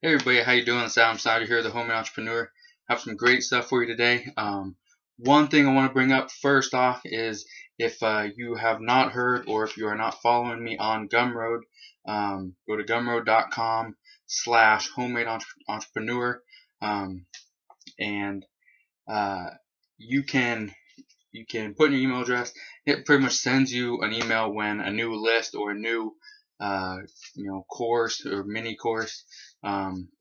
Hey everybody, how you doing? Sam Snyder here, the Homemade Entrepreneur. Have some great stuff for you today. One thing I want to bring up first off is if you have not heard or if you are not following me on Gumroad, go to gumroad.com/homemade entrepreneur, and uh, you can put in your email address. It pretty much sends you an email when a new list or a new uh, course or mini course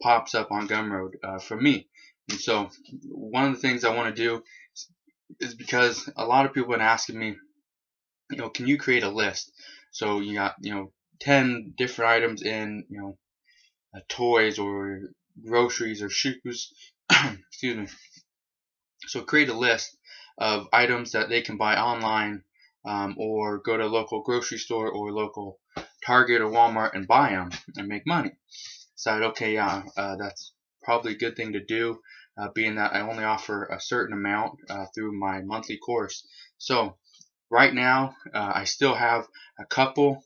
pops up on Gumroad for me. And so one of the things I want to do is because a lot of people have been asking me, can you create a list? So you got 10 different items in toys or groceries or shoes. Excuse me. So create a list of items that they can buy online, or go to a local grocery store or local Target or Walmart and buy them and make money. Decided, okay, yeah, that's probably a good thing to do, being that I only offer a certain amount through my monthly course. So right now, I still have a couple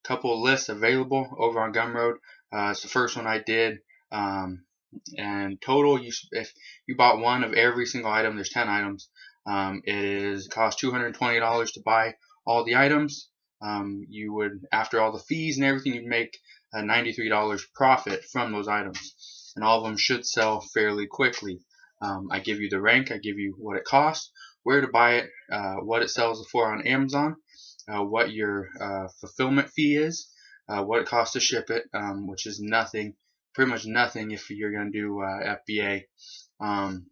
lists available over on Gumroad. It's the first one I did. And total, if you bought one of every single item, there's 10 items. It costs $220 to buy all the items. You would, after all the fees and everything, you'd make $93 profit from those items, and all of them should sell fairly quickly. I give you the rank, I give you what it costs, where to buy it, what it sells for on Amazon, what your fulfillment fee is, what it costs to ship it, which is nothing, pretty much nothing if you're going to do FBA, and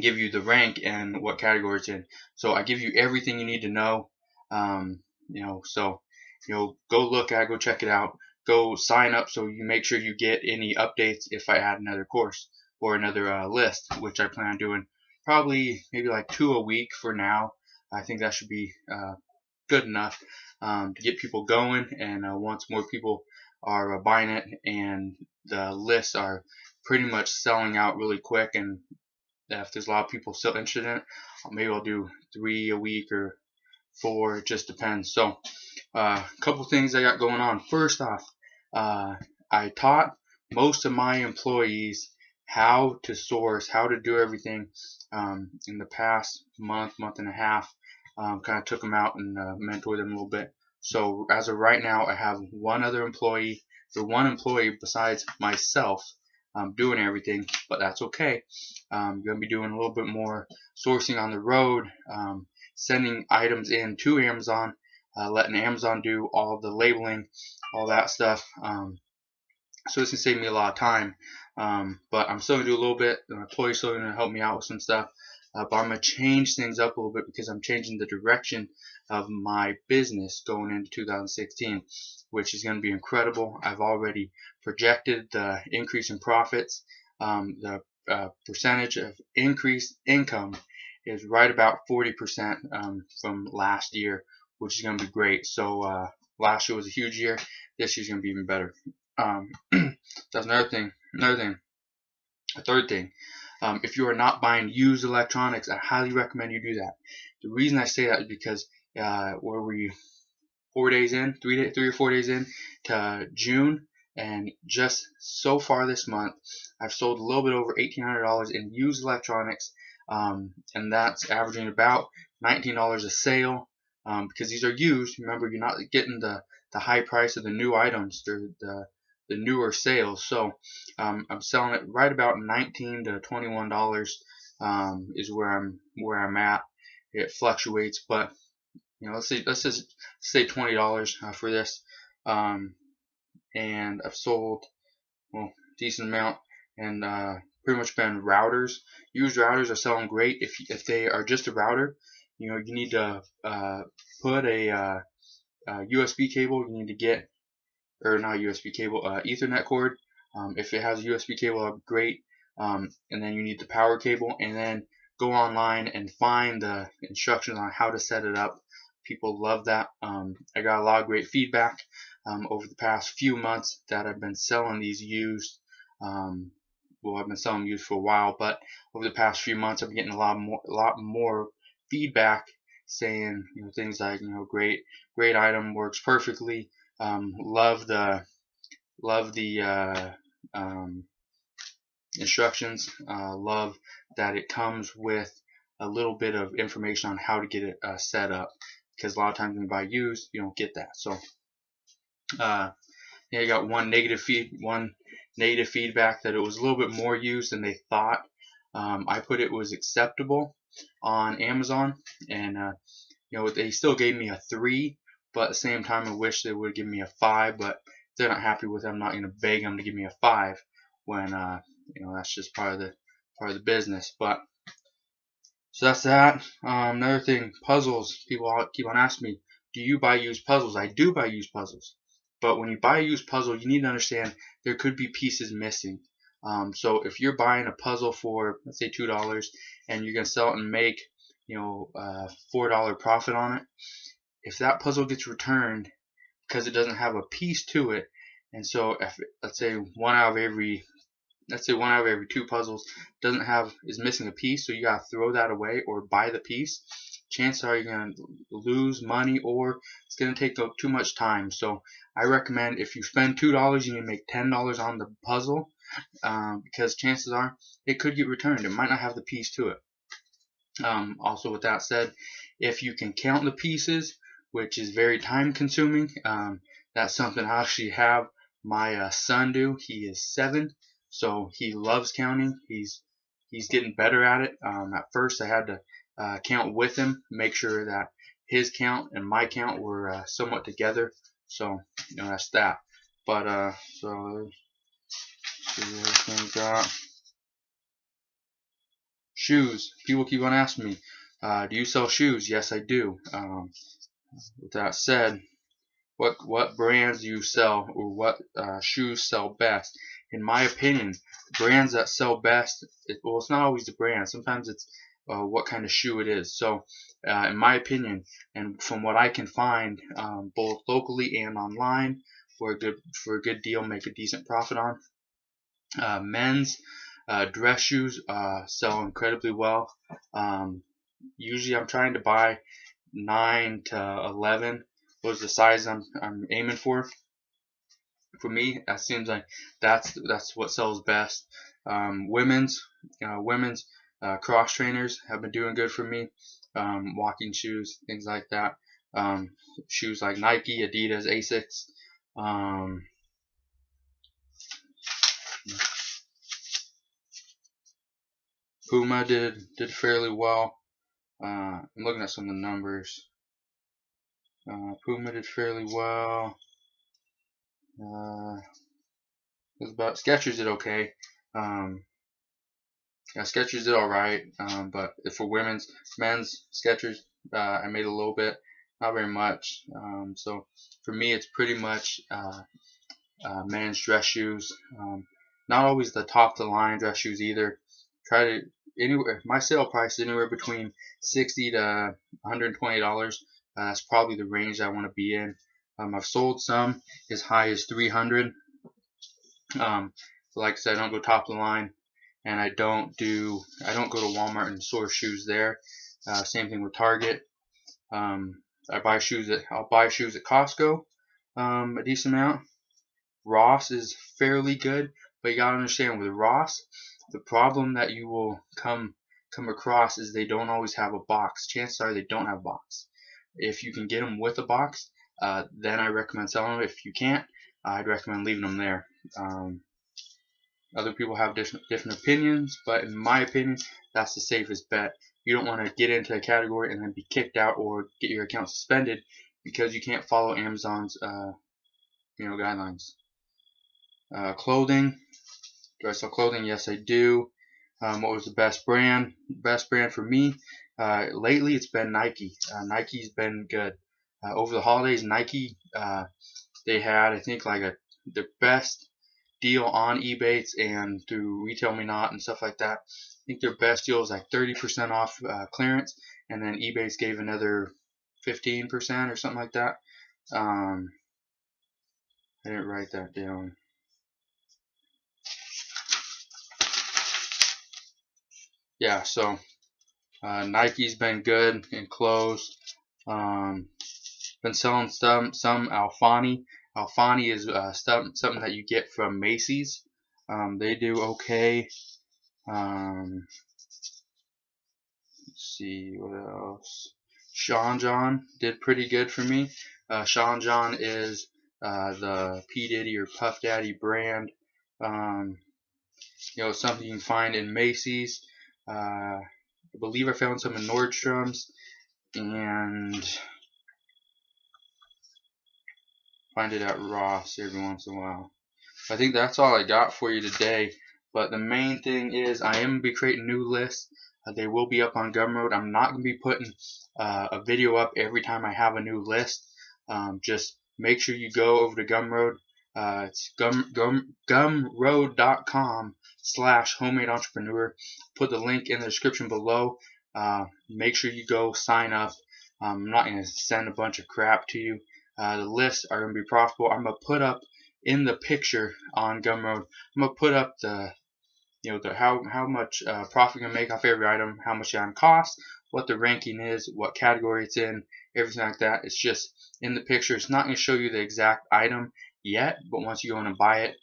give you the rank and what category it's in. So I give you everything you need to know. So go look at, go check it out, go sign up so you make sure you get any updates if I add another course or another list, which I plan on doing probably maybe like 2 a week for now. I think that should be good enough to get people going. And once more people are buying it and the lists are pretty much selling out really quick, and if there's a lot of people still interested in it, maybe I'll do 3 a week or 4. It just depends. So a couple things I got going on. First off, uh, I taught most of my employees how to source, how to do everything in the past month and a half. Kind of took them out and mentored them a little bit. So as of right now, I have one employee besides myself doing everything, but that's okay. I'm going to be doing a little bit more sourcing on the road, sending items in to Amazon, letting Amazon do all the labeling, all that stuff. So this can save me a lot of time. But I'm still going to do a little bit. The employee's still going to help me out with some stuff. But I'm going to change things up a little bit because I'm changing the direction of my business going into 2016, which is going to be incredible. I've already projected the increase in profits. The percentage of increased income is right about 40% from last year, which is going to be great. So last year was a huge year. This year's going to be even better. That's another thing. A third thing. If you are not buying used electronics, I highly recommend you do that. The reason I say that is because where we 4 days in, 3 or 4 days in to June, and just so far this month, I've sold a little bit over $1,800 in used electronics, and that's averaging about $19 a sale. Because these are used. Remember, you're not getting the high price of the new items. They're the newer sales. So I'm selling it right about $19 to $21 is where I'm at. It fluctuates, but let's just say $20 for this, and I've sold decent amount, and pretty much been routers. Used routers are selling great. If they are just a router, you need to put a USB cable. You need to get, or not USB cable, Ethernet cord. If it has a USB cable, that'd be great. And then you need the power cable, and then go online and find the instructions on how to set it up. People love that. I got a lot of great feedback over the past few months that I've been selling these used. I've been selling them used for a while, but over the past few months, I've been getting a lot more feedback saying things like great item, works perfectly. Love Love the instructions. Love that it comes with a little bit of information on how to get it set up, because a lot of times when you buy used, you don't get that. So yeah, you got one negative feedback that it was a little bit more used than they thought. I put it was acceptable on Amazon, and they still gave me a 3, but at the same time I wish they would give me a 5. But if they're not happy with it, I'm not going to beg them to give me a 5 when that's just part of the business. But so that's that. Another thing, puzzles. People keep on asking me, do you buy used puzzles? I do buy used puzzles. But when you buy a used puzzle, you need to understand there could be pieces missing. So if you're buying a puzzle for, let's say, $2, and you're going to sell it and make, $4 profit on it, if that puzzle gets returned because it doesn't have a piece to it, and so if, let's say one out of every 2 puzzles is missing a piece, so you gotta throw that away or buy the piece, chances are you're gonna lose money, or it's gonna take too much time. So I recommend, if you spend $2, you need to make $10 on the puzzle, because chances are it could get returned. It might not have the piece to it. Also, with that said, if you can count the pieces, which is very time consuming, that's something I actually have my son do. He is 7, so he loves counting. He's getting better at it. At first I had to count with him, make sure that his count and my count were somewhat together. So that's that. But so let's got shoes. People keep on asking me, do you sell shoes? Yes, I do. With that said, what brands do you sell, or what shoes sell best? In my opinion, brands that sell best, well, it's not always the brand. Sometimes it's what kind of shoe it is. So, in my opinion, and from what I can find, both locally and online, for a good deal, make a decent profit on. Men's dress shoes sell incredibly well. Usually, I'm trying to buy 9 to 11 was the size I'm aiming for. For me, that seems like that's what sells best. Women's cross trainers have been doing good for me. Walking shoes, things like that. Shoes like Nike, Adidas, Asics. Puma did fairly well. I'm looking at some of the numbers. Puma did fairly well. Skechers did okay. Skechers did alright. But for men's Skechers, I made a little bit, not very much. So for me, it's pretty much men's dress shoes. Not always the top of the line dress shoes either. My sale price is anywhere between $60 to $120. That's probably the range I want to be in. I've sold some as high as $300. So like I said, I don't go top of the line, and I don't go to Walmart and source shoes there. Same thing with Target. I'll buy shoes at Costco, a decent amount. Ross is fairly good, but you gotta understand, with Ross, the problem that you will come across is they don't always have a box. Chances are they don't have a box. If you can get them with a box, then I recommend selling them. If you can't, I'd recommend leaving them there. Other people have different opinions, but in my opinion, that's the safest bet. You don't want to get into a category and then be kicked out or get your account suspended because you can't follow Amazon's guidelines. Clothing. Do I sell clothing? Yes, I do. What was the best brand? Best brand for me lately, it's been Nike. Nike's been good. Over the holidays, Nike, they had, I think, the best deal on eBay and through Retail Me Not and stuff like that. I think their best deal was like 30% off clearance, and then eBay's gave another 15% or something like that. I didn't write that down. Yeah, so Nike's been good in clothes. Been selling some Alfani. Alfani is something that you get from Macy's. They do okay. Let's see what else. Sean John did pretty good for me. Sean John is the P Diddy or Puff Daddy brand. Something you can find in Macy's. I believe I found some in Nordstrom's, and find it at Ross every once in a while. I think that's all I got for you today. But the main thing is I am going to be creating new lists. They will be up on Gumroad. I'm not going to be putting a video up every time I have a new list. Just make sure you go over to Gumroad. It's gumroad.com/homemade-entrepreneur. Put the link in the description below. Make sure you go sign up. I'm not going to send a bunch of crap to you. The lists are going to be profitable. I'm going to put up in the picture on Gumroad. I'm going to put up the how much profit you can make off every item, how much the item costs, what the ranking is, what category it's in, everything like that. It's just in the picture. It's not going to show you the exact item yet, but once you go in and buy it,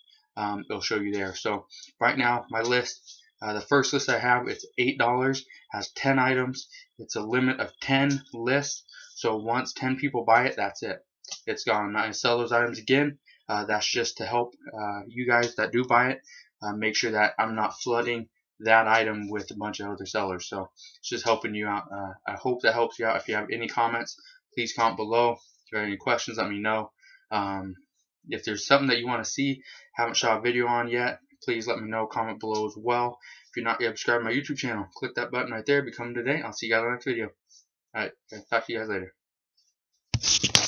it'll show you there. So right now, my list, the first list I have, it's $8, has 10 items. It's a limit of 10 lists. So once 10 people buy it, that's it. It's gone. I'm not going to sell those items again. That's just to help you guys that do buy it. Make sure that I'm not flooding that item with a bunch of other sellers. So it's just helping you out. I hope that helps you out. If you have any comments, please comment below. If you have any questions, let me know. If there's something that you want to see, haven't shot a video on yet, please let me know. Comment below as well. If you're not yet subscribed to my YouTube channel, click that button right there. Become today. I'll see you guys in the next video. Alright, talk to you guys later.